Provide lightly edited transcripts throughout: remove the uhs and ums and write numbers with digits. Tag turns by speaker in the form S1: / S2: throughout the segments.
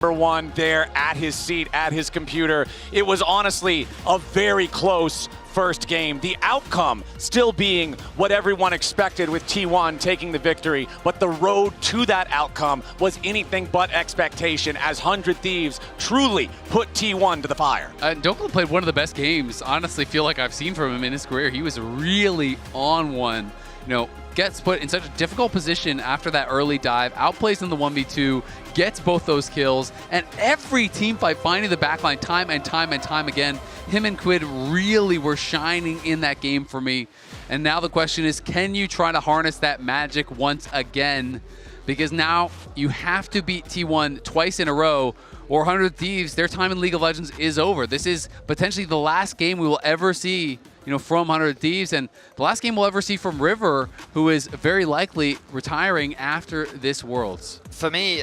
S1: One there at his seat, at his computer. It was honestly a very close first game. The outcome still being what everyone expected with T1 taking the victory, but the road to that outcome was anything but expectation as 100 Thieves truly put T1 to the fire.
S2: Dokla played one of the best games, honestly, feel like I've seen from him in his career. He was really on one. You know, gets put in such a difficult position after that early dive, outplays in the 1v2, gets both those kills, and every team fight finding the backline time and time and time again. Him and Quid really were shining in that game for me. And now the question is, can you try to harness that magic once again? Because now you have to beat T1 twice in a row, or 100 Thieves, their time in League of Legends is over. This is potentially the last game we will ever see, you know, from 100 Thieves, and the last game we'll ever see from River, who is very likely retiring after this Worlds.
S3: For me,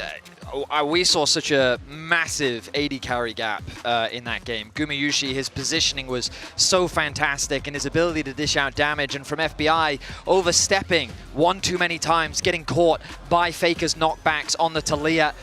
S3: we saw such a massive AD carry gap in that game. Gumayushi, his positioning was so fantastic, and his ability to dish out damage, and from FBI, overstepping one too many times, getting caught by Faker's knockbacks on the Talia.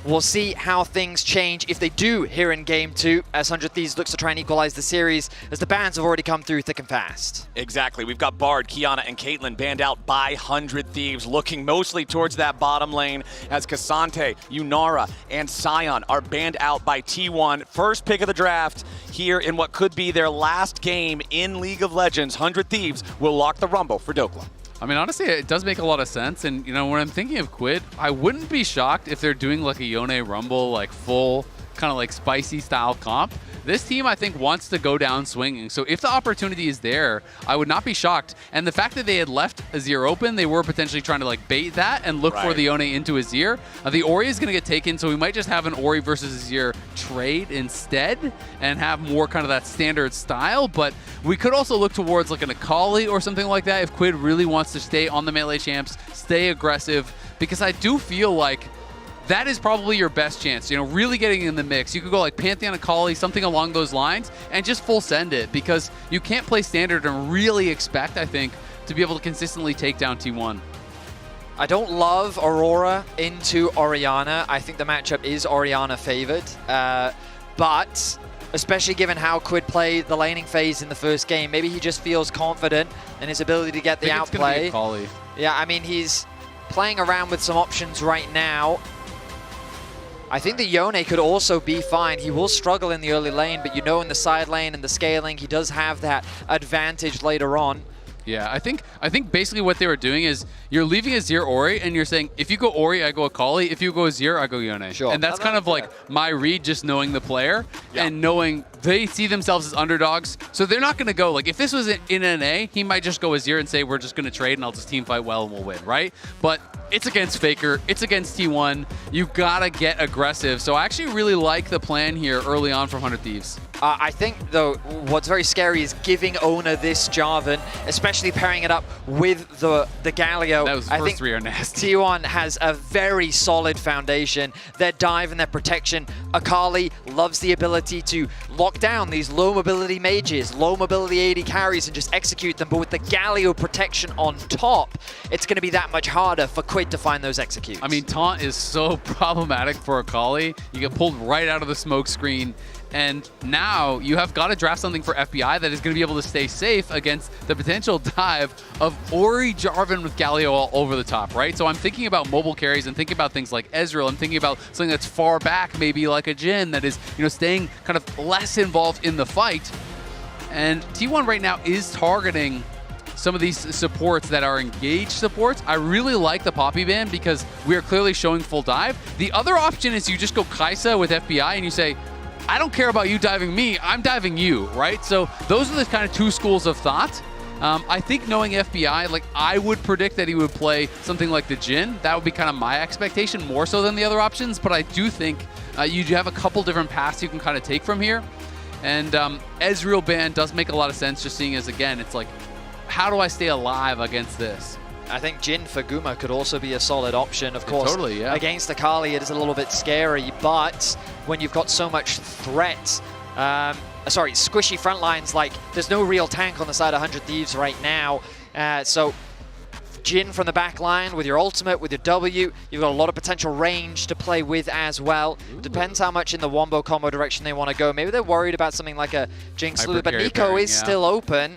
S3: We'll see how things change if they do here in Game 2, as 100 Thieves looks to try and equalize the series, as the bans have already come through thick and fast.
S1: Exactly. We've got Bard, Kiana, and Caitlyn banned out by 100 Thieves, looking mostly towards that bottom lane, as Cassante, Yunara, and Sion are banned out by T1. First pick of the draft here in what could be their last game in League of Legends. 100 Thieves will lock the Rumble for Dokla.
S2: I mean, honestly, it does make a lot of sense. And, you know, when I'm thinking of Quid, I wouldn't be shocked if they're doing like a Yone Rumble, like full kind of like spicy style comp. This team, I think, wants to go down swinging. So if the opportunity is there, I would not be shocked. And the fact that they had left Azir open, they were potentially trying to like bait that and look for the Yone into Azir. The Ori is going to get taken, so we might just have an Ori versus Azir trade instead and have more kind of that standard style. But we could also look towards like an Akali or something like that if Quid really wants to stay on the melee champs, stay aggressive, because I do feel like that is probably your best chance, you know, really getting in the mix. You could go like Pantheon Akali, something along those lines, and just full send it, because you can't play standard and really expect, I think, to be able to consistently take down T1.
S3: I don't love Aurora into Orianna. I think the matchup is Orianna favored, but especially given how Quid played the laning phase in the first game, maybe he just feels confident in his ability to get the outplay. Yeah, I mean, he's playing around with some options right now. I think the Yone could also be fine. He will struggle in the early lane, but you know, in the side lane and the scaling, he does have that advantage later on.
S2: Yeah, I think basically what they were doing is you're leaving Azir Ori, and you're saying, if you go Ori, I go Akali. If you go Azir, I go Yone.
S3: Sure.
S2: And that's kind of like my read, just knowing the player and knowing they see themselves as underdogs. So they're not going to go, like, if this was in NA, he might just go Azir and say, we're just going to trade and I'll just team fight well and we'll win, right? But it's against Faker, it's against T1. You've got to get aggressive. So I actually really like the plan here early on from 100 Thieves.
S3: I think, though, what's very scary is giving Ona this Jarvan, especially pairing it up with the Galio.
S2: Those first three are nasty.
S3: T1 has a very solid foundation. Their dive and their protection. Akali loves the ability to lock down these low mobility mages, low mobility AD carries, and just execute them. But with the Galio protection on top, it's going to be that much harder for Quid to find those executes.
S2: I mean, taunt is so problematic for Akali. You get pulled right out of the smoke screen. And now you have got to draft something for FBI that is going to be able to stay safe against the potential dive of Ori Jarvan with Galio all over the top, right? So I'm thinking about mobile carries and thinking about things like Ezreal. I'm thinking about something that's far back, maybe like a Jhin that is, you know, staying kind of less involved in the fight. And T1 right now is targeting some of these supports that are engaged supports. I really like the Poppy ban because we are clearly showing full dive. The other option is you just go Kaisa with FBI and you say, I don't care about you diving me, I'm diving you, right? So those are the kind of two schools of thought. I think knowing FBI, like, I would predict that he would play something like the Jhin. That would be kind of my expectation, more so than the other options. But I do think you do have a couple different paths you can kind of take from here. And Ezreal ban does make a lot of sense, just seeing as, again, it's like, how do I stay alive against this?
S3: I think Jhin for Guma could also be a solid option. Of course,
S2: totally, yeah.
S3: Against Akali, it is a little bit scary, but when you've got so much threat, squishy front lines, like there's no real tank on the side of 100 Thieves right now. So Jhin from the back line with your ultimate, with your W. You've got a lot of potential range to play with as well. Depends how much in the wombo combo direction they want to go. Maybe they're worried about something like a Jinx Lulu, but
S2: carry
S3: Nico
S2: pairing,
S3: is still open.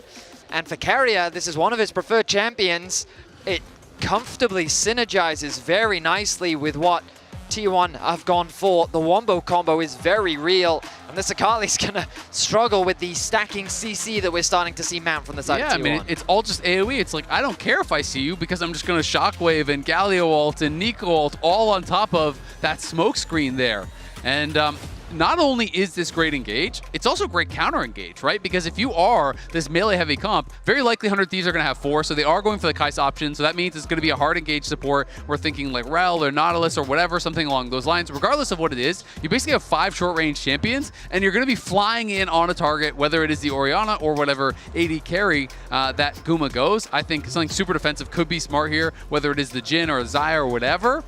S3: And for Keria, this is one of his preferred champions. It comfortably synergizes very nicely with what T1 have gone for. The wombo combo is very real, and this Akali's gonna struggle with the stacking CC that we're starting to see mount from the side of T1.
S2: I mean, it's all just AoE. It's like, I don't care if I see you because I'm just gonna Shockwave and Galio ult and Nico ult all on top of that smoke screen there. And not only is this great engage, it's also great counter engage, right? Because if you are this melee heavy comp, very likely 100 Thieves are going to have 4, so they are going for the Kais option, so that means it's going to be a hard engage support. We're thinking like Rel or Nautilus or whatever, something along those lines. Regardless of what it is, you basically have 5 short range champions, and you're going to be flying in on a target, whether it is the Orianna or whatever AD carry that Guma goes. I think something super defensive could be smart here, whether it is the Jhin or Xayah or whatever.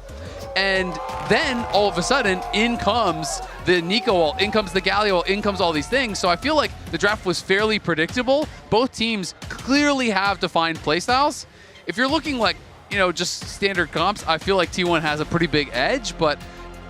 S2: And then all of a sudden, in comes the Nico ult, in comes the Galio ult, in comes all these things. So I feel like the draft was fairly predictable. Both teams clearly have defined playstyles. If you're looking like, you know, just standard comps, I feel like T1 has a pretty big edge, but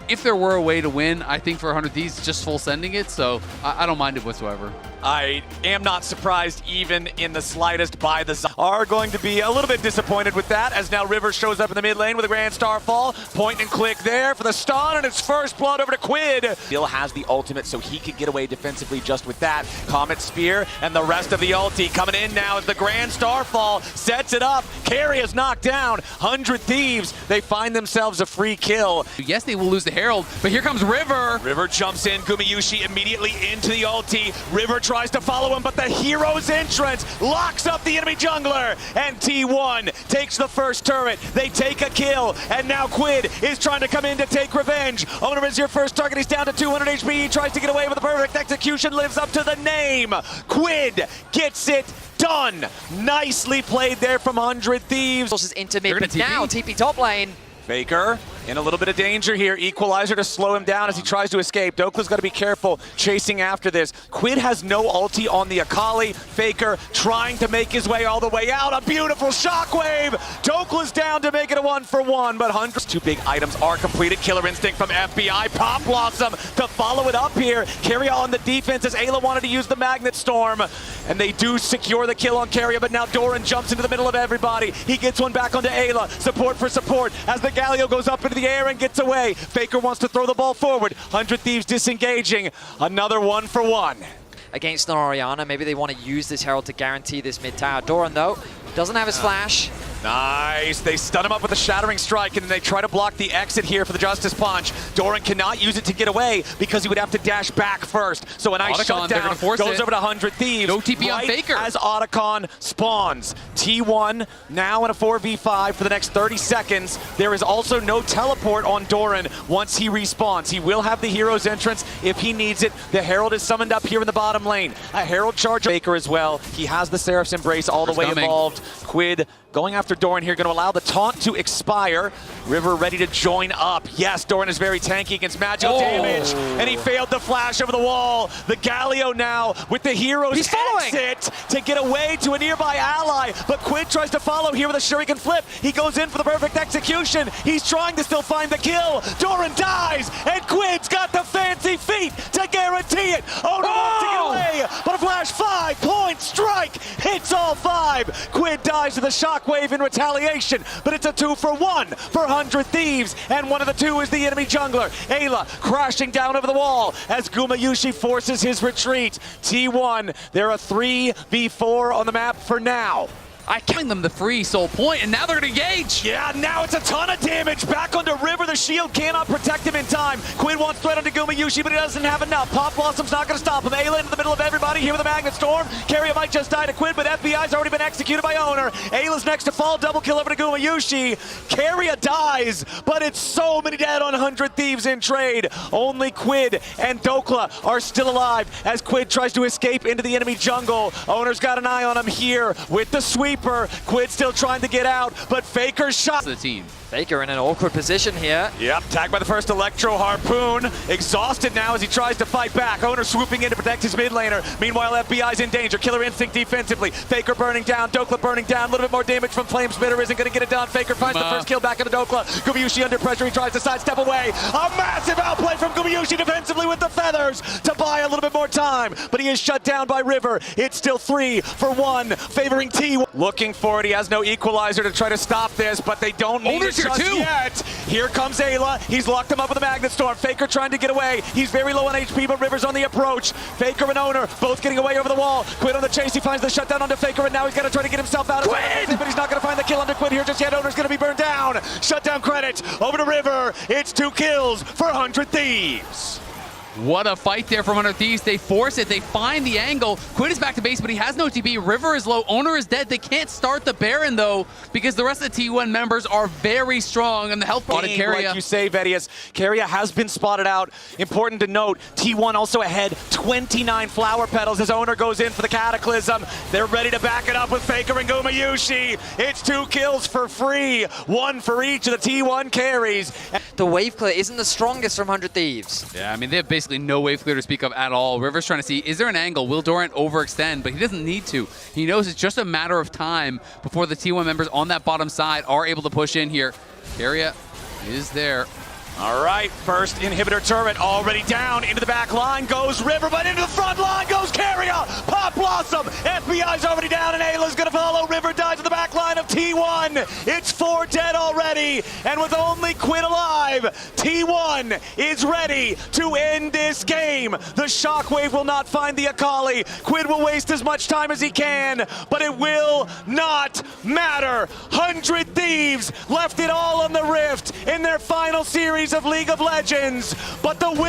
S2: if there were a way to win, I think for 100 Thieves, just full sending it, so I don't mind it whatsoever.
S1: I am not surprised even in the slightest by the are going to be a little bit disappointed with that, as now River shows up in the mid lane with a Grand Starfall. Point and click there for the stun, and it's first blood over to Quid. Still has the ultimate, so he could get away defensively just with that. Comet Spear and the rest of the ulti coming in now as the Grand Starfall sets it up. Carry is knocked down. 100 Thieves, they find themselves a free kill.
S2: Yes, they will lose the Herald, but here comes River.
S1: River jumps in, Gumayushi immediately into the ulti. River tries to follow him, but the hero's entrance locks up the enemy jungler, and T1 takes the first turret. They take a kill, and now Quid is trying to come in to take revenge. Owner is your first target. He's down to 200 HP. He tries to get away with a perfect execution, lives up to the name. Quid gets it done. Nicely played there from 100 Thieves.
S3: Into mid, but now TP top lane.
S1: Faker in a little bit of danger here. Equalizer to slow him down as he tries to escape. Dokla's got to be careful chasing after this. Quid has no ulti on the Akali. Faker trying to make his way all the way out. A beautiful shockwave. Dokla's down to make it a 1-for-1, but 100. 2 big items are completed. Killer Instinct from FBI. Pop Blossom to follow it up here. Keria on the defense as Ayla wanted to use the Magnet Storm, and they do secure the kill on Keria, but now Doran jumps into the middle of everybody. He gets one back onto Ayla. Support for support as the Galio goes up into the air and gets away. Faker wants to throw the ball forward. 100 Thieves disengaging. Another 1-for-1.
S3: Against an Orianna, maybe they want to use this Herald to guarantee this mid tower. Doran, though, doesn't have his flash.
S1: Nice. They stun him up with a Shattering Strike, and then they try to block the exit here for the Justice Punch. Doran cannot use it to get away because he would have to dash back first. So a nice shutdown goes over to 100 Thieves.
S2: No TP on Faker.
S1: As Otacon spawns. T1 now in a 4v5 for the next 30 seconds. There is also no teleport on Doran once he respawns. He will have the hero's entrance if he needs it. The Herald is summoned up here in the bottom lane. A Herald charge Faker as well. He has the Seraph's Embrace all the way involved. Quid going after Doran here, going to allow the taunt to expire. River ready to join up. Yes, Doran is very tanky against magical damage, and he failed the flash over the wall. The Galio now with the hero's exit to get away to a nearby ally, but Quid tries to follow here with a Shuriken flip. He goes in for the perfect execution. He's trying to still find the kill. Doran dies, and Quid's got the fancy feet to guarantee it. Oh, no, wants to get away, but a flash 5-point strike hits all 5. Quid dies to the shockwave in retaliation, but it's a 2-for-1 for 100 Thieves, and one of the 2 is the enemy jungler. Ayla crashing down over the wall as Gumayushi forces his retreat. T1, they're a 3v4 on the map for now.
S2: I killing them the free soul point, and now they're going to engage.
S1: Yeah, now it's a ton of damage back onto River. The shield cannot protect him in time. Quid wants threat onto Gumayushi, but he doesn't have enough. Pop Blossom's not going to stop him. Ayla into the middle of everybody here with a Magnet Storm. Keria might just die to Quid, but FBI's already been executed by Owner. Ayla's next to fall. Double kill over to Gumayushi. Keria dies, but it's so many dead on 100 Thieves in trade. Only Quid and Dokla are still alive as Quid tries to escape into the enemy jungle. Owner's got an eye on him here with the sweep. Quid still trying to get out, but Faker's shot.
S2: The team.
S3: Faker in an awkward position here.
S1: Yep, tagged by the first Electro Harpoon. Exhausted now as he tries to fight back. Owner swooping in to protect his mid laner. Meanwhile, FBI's in danger. Killer Instinct defensively. Faker burning down. Dokla burning down. A little bit more damage from Flame Spitter. Isn't going to get it done. Faker finds the first kill back into Dokla. Gumayusi under pressure. He tries to sidestep away. A massive outplay from Gumayusi defensively with the feathers to buy a little bit more time. But he is shut down by River. It's still 3 for 1, favoring T. Looking for it. He has no equalizer to try to stop this, but they don't need it just yet. Here comes Ayla. He's locked him up with a Magnet Storm. Faker trying to get away. He's very low on HP, but River's on the approach. Faker and Owner both getting away over the wall. Quid on the chase. He finds the shutdown onto Faker, and now he's got to try to get himself out of it. But he's not going to find the kill onto Quid here just yet. Owner's going to be burned down. Shutdown credit over to River. It's 2 kills for 100 Thieves.
S2: What a fight there from 100 Thieves. They force it. They find the angle. Quid is back to base, but he has no TP. River is low. Owner is dead. They can't start the Baron, though, because the rest of the T1 members are very strong, and the health spotted Keria.
S1: Like you say, Vedius, Keria has been spotted out. Important to note, T1 also ahead, 29 flower petals as Owner goes in for the Cataclysm. They're ready to back it up with Faker and Gumayusi. It's 2 kills for free, 1 for each of the T1 carries.
S3: The wave clear isn't the strongest from 100 Thieves.
S2: Yeah, I mean, they have basically no wave clear to speak of at all. River's trying to see, is there an angle? Will Dorant overextend? But he doesn't need to. He knows it's just a matter of time before the T1 members on that bottom side are able to push in here. Keria is there.
S1: All right, first inhibitor turret already down. Into the back line goes River, but into the front line goes Keria. Pop Blossom. FBI's already down, and Ayla's going to follow. River dies to the back line of T1. It's 4 dead already, and with only Quid alive, T1 is ready to end this game. The Shockwave will not find the Akali. Quid will waste as much time as he can, but it will not matter. 100 Thieves left it all on the Rift in their final series of League of Legends, but the